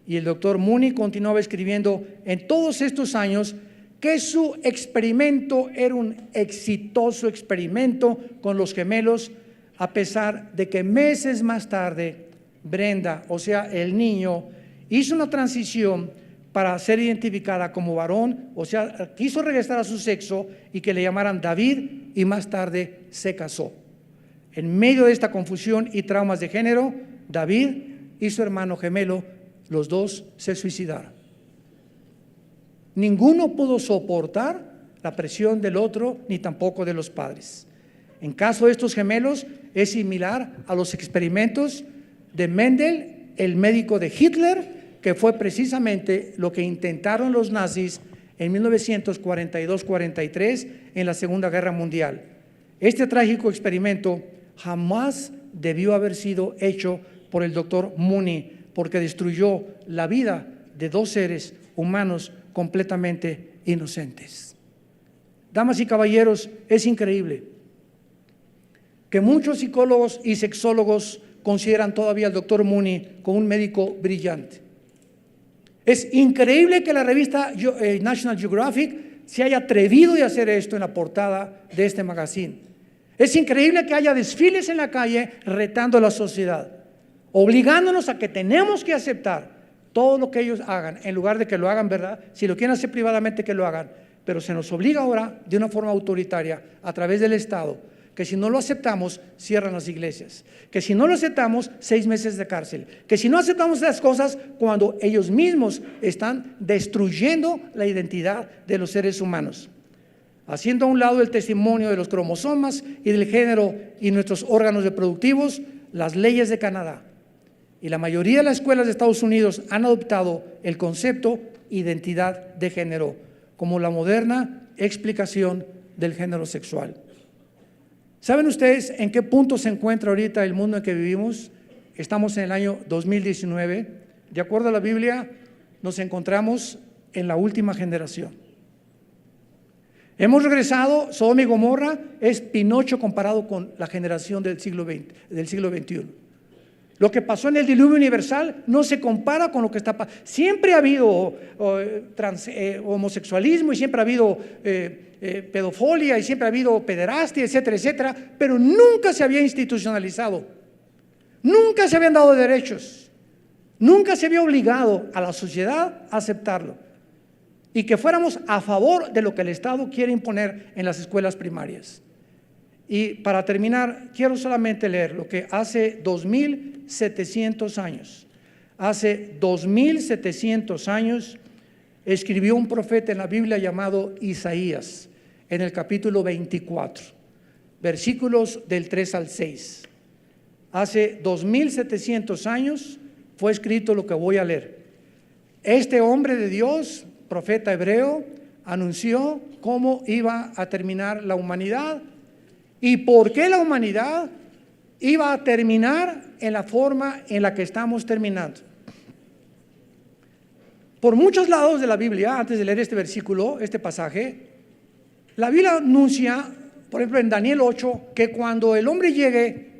S1: Y el doctor Money continuaba escribiendo en todos estos años que su experimento era un exitoso experimento con los gemelos, a pesar de que meses más tarde Brenda, o sea el niño, hizo una transición para ser identificada como varón, o sea, quiso regresar a su sexo y que le llamaran David, y más tarde se casó. En medio de esta confusión y traumas de género, David y su hermano gemelo, los dos se suicidaron. Ninguno pudo soportar la presión del otro, ni tampoco de los padres. En caso de estos gemelos, es similar a los experimentos de Mendel, el médico de Hitler, que fue precisamente lo que intentaron los nazis en 1942-43 en la Segunda Guerra Mundial. Este trágico experimento jamás debió haber sido hecho por el doctor Money, porque destruyó la vida de 2 seres humanos completamente inocentes. Damas y caballeros, es increíble que muchos psicólogos y sexólogos consideran todavía al doctor Money como un médico brillante. Es increíble que la revista National Geographic se haya atrevido a hacer esto en la portada de este magazine. Es increíble que haya desfiles en la calle retando a la sociedad, obligándonos a que tenemos que aceptar todo lo que ellos hagan, en lugar de que lo hagan, ¿verdad? Si lo quieren hacer privadamente, que lo hagan, pero se nos obliga ahora de una forma autoritaria a través del Estado, que si no lo aceptamos, cierran las iglesias, que si no lo aceptamos, 6 meses de cárcel, que si no aceptamos esas cosas, cuando ellos mismos están destruyendo la identidad de los seres humanos, haciendo a un lado el testimonio de los cromosomas y del género y nuestros órganos reproductivos, las leyes de Canadá. Y la mayoría de las escuelas de Estados Unidos han adoptado el concepto identidad de género como la moderna explicación del género sexual. ¿Saben ustedes en qué punto se encuentra ahorita el mundo en que vivimos? Estamos en el año 2019. De acuerdo a la Biblia, nos encontramos en la última generación. Hemos regresado, Sodoma y Gomorra es Pinocho comparado con la generación del siglo XXI. Lo que pasó en el diluvio universal no se compara con lo que está pasando. Siempre ha habido homosexualismo y siempre ha habido pedofilia y siempre ha habido pederastia, etcétera, etcétera, pero nunca se había institucionalizado, nunca se habían dado derechos, nunca se había obligado a la sociedad a aceptarlo y que fuéramos a favor de lo que el Estado quiere imponer en las escuelas primarias. Y para terminar, quiero solamente leer lo que hace 2700 años, escribió un profeta en la Biblia llamado Isaías, en el capítulo 24, versículos del 3 al 6. Hace 2700 años fue escrito lo que voy a leer. Este hombre de Dios, profeta hebreo, anunció cómo iba a terminar la humanidad y por qué la humanidad iba a terminar en la forma en la que estamos terminando. Por muchos lados de la Biblia, antes de leer este versículo, este pasaje, la Biblia anuncia, por ejemplo en Daniel 8, que cuando el hombre llegue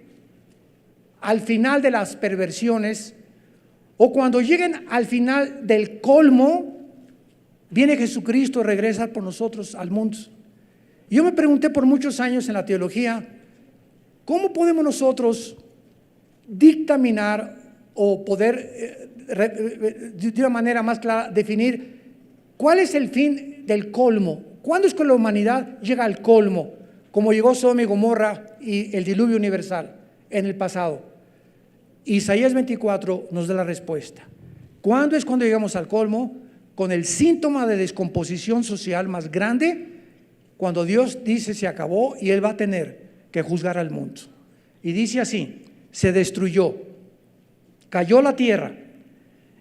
S1: al final de las perversiones o cuando lleguen al final del colmo, viene Jesucristo y regresa por nosotros al mundo. Yo me pregunté por muchos años en la teología, ¿cómo podemos nosotros dictaminar o poder de una manera más clara definir cuál es el fin del colmo? ¿Cuándo es que la humanidad llega al colmo? Como llegó Sodoma y Gomorra y el diluvio universal en el pasado. Isaías 24 nos da la respuesta. ¿Cuándo es cuando llegamos al colmo? Con el síntoma de descomposición social más grande, cuando Dios dice se acabó y Él va a tener que juzgar al mundo. Y dice así: se destruyó, cayó la tierra,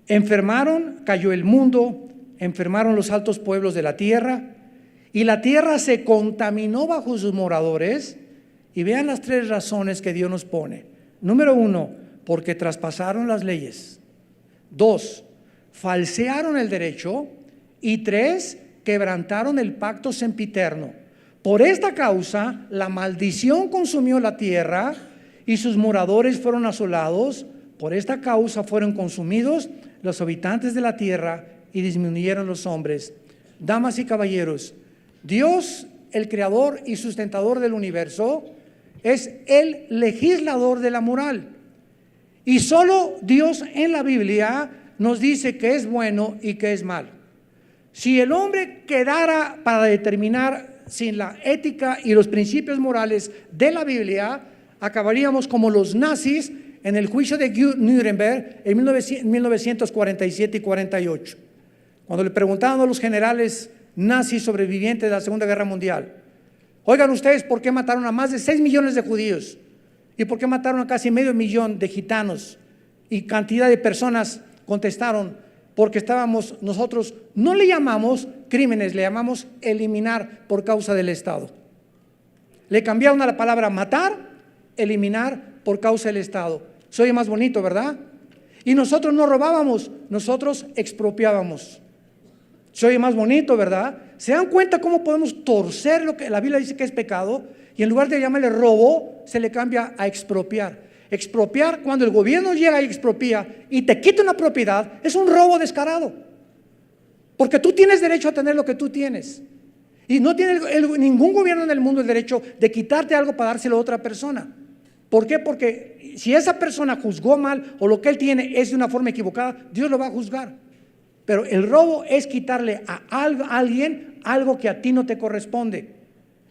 S1: enfermaron, cayó el mundo, enfermaron los altos pueblos de la tierra, y la tierra se contaminó bajo sus moradores. Y vean las 3 razones que Dios nos pone. Número 1, porque traspasaron las leyes. 2, falsearon el derecho. Y 3, quebrantaron el pacto sempiterno. Por esta causa, la maldición consumió la tierra y sus moradores fueron asolados. Por esta causa fueron consumidos los habitantes de la tierra y disminuyeron los hombres. Damas y caballeros, Dios, el creador y sustentador del universo, es el legislador de la moral. Y solo Dios en la Biblia nos dice que es bueno y que es malo. Si el hombre quedara para determinar sin la ética y los principios morales de la Biblia, acabaríamos como los nazis en el juicio de Nuremberg en 1947 y 48. Cuando le preguntaban a los generales nazis sobrevivientes de la Segunda Guerra Mundial: oigan ustedes, ¿por qué mataron a más de 6 millones de judíos? ¿Y por qué mataron a casi medio millón de gitanos? Y cantidad de personas contestaron: porque nosotros no le llamamos crímenes, le llamamos eliminar por causa del Estado. Le cambiaron a la palabra matar, eliminar por causa del Estado. Se oye más bonito, ¿verdad? Y nosotros no robábamos, nosotros expropiábamos. Se oye más bonito, ¿verdad? ¿Se dan cuenta cómo podemos torcer lo que la Biblia dice que es pecado? Y en lugar de llamarle robo, se le cambia a expropiar. Expropiar, cuando el gobierno llega y expropia y te quita una propiedad, es un robo descarado, porque tú tienes derecho a tener lo que tú tienes. Y no tiene ningún gobierno en el mundo el derecho de quitarte algo para dárselo a otra persona. ¿Por qué? Porque si esa persona juzgó mal o lo que él tiene es de una forma equivocada, Dios lo va a juzgar. Pero el robo es quitarle a alguien algo que a ti no te corresponde.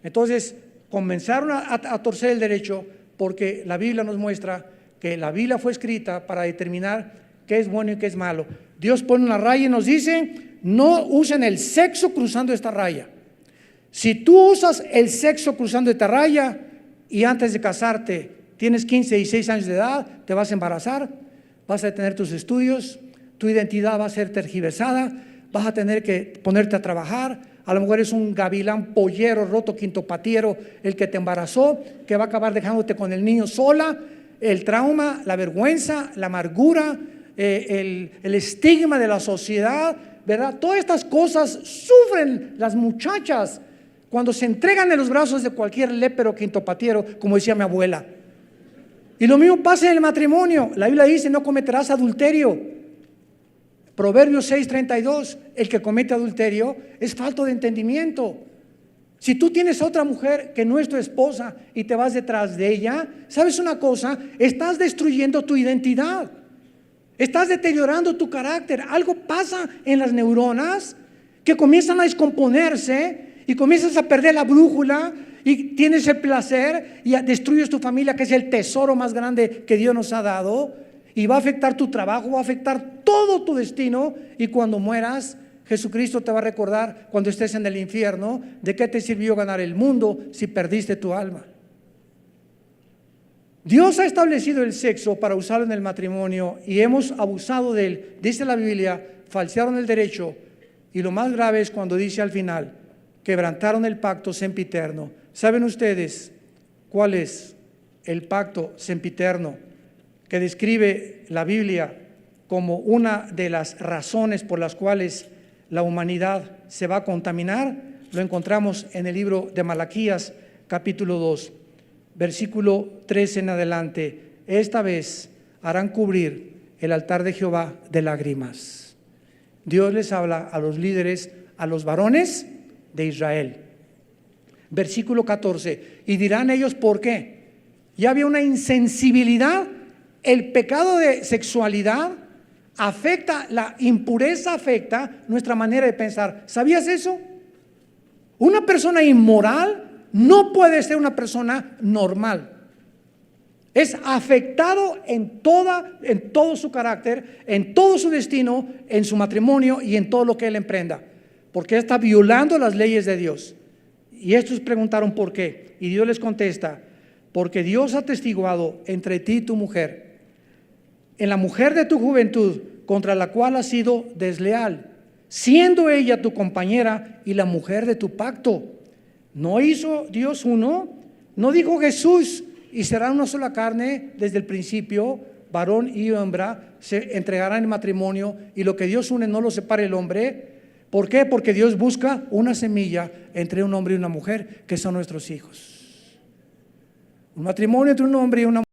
S1: Entonces comenzaron a torcer el derecho, porque la Biblia nos muestra que la Biblia fue escrita para determinar qué es bueno y qué es malo. Dios pone una raya y nos dice: no usen el sexo cruzando esta raya. Si tú usas el sexo cruzando esta raya y antes de casarte tienes 15 y 6 años de edad, te vas a embarazar, vas a tener tus estudios, tu identidad va a ser tergiversada, vas a tener que ponerte a trabajar. A lo mejor es un gavilán pollero, roto, quintopatiero el que te embarazó, que va a acabar dejándote con el niño sola. El trauma, la vergüenza, la amargura, el estigma de la sociedad, ¿verdad? Todas estas cosas sufren las muchachas cuando se entregan en los brazos de cualquier lépero quintopatiero, como decía mi abuela. Y lo mismo pasa en el matrimonio. La Biblia dice: no cometerás adulterio. Proverbios 6:32, el que comete adulterio es falto de entendimiento. Si tú tienes a otra mujer que no es tu esposa y te vas detrás de ella, ¿sabes una cosa? Estás destruyendo tu identidad. Estás deteriorando tu carácter. Algo pasa en las neuronas que comienzan a descomponerse y comienzas a perder la brújula y tienes el placer y destruyes tu familia, que es el tesoro más grande que Dios nos ha dado, y va a afectar tu trabajo, va a afectar todo tu destino. Y cuando mueras, Jesucristo te va a recordar, cuando estés en el infierno, de qué te sirvió ganar el mundo si perdiste tu alma. Dios ha establecido el sexo para usarlo en el matrimonio y hemos abusado de él. Dice la Biblia: falsearon el derecho, y lo más grave es cuando dice al final: quebrantaron el pacto sempiterno. ¿Saben ustedes cuál es el pacto sempiterno que describe la Biblia como una de las razones por las cuales la humanidad se va a contaminar? Lo encontramos en el libro de Malaquías, capítulo 2, versículo 13 en adelante. Esta vez harán cubrir el altar de Jehová de lágrimas. Dios les habla a los líderes, a los varones de Israel. Versículo 14, y dirán ellos: ¿por qué? Ya había una insensibilidad. El pecado de sexualidad afecta, la impureza afecta nuestra manera de pensar. ¿Sabías eso? Una persona inmoral no puede ser una persona normal. Es afectado en todo su carácter, en todo su destino, en su matrimonio y en todo lo que él emprenda, porque está violando las leyes de Dios. Y estos preguntaron por qué, y Dios les contesta: porque Dios ha atestiguado entre ti y tu mujer, en la mujer de tu juventud, contra la cual has sido desleal, siendo ella tu compañera y la mujer de tu pacto. ¿No hizo Dios uno? ¿No dijo Jesús: y será una sola carne desde el principio? Varón y hembra se entregarán en matrimonio, y lo que Dios une no lo separe el hombre. ¿Por qué? Porque Dios busca una semilla entre un hombre y una mujer, que son nuestros hijos. Un matrimonio entre un hombre y una mujer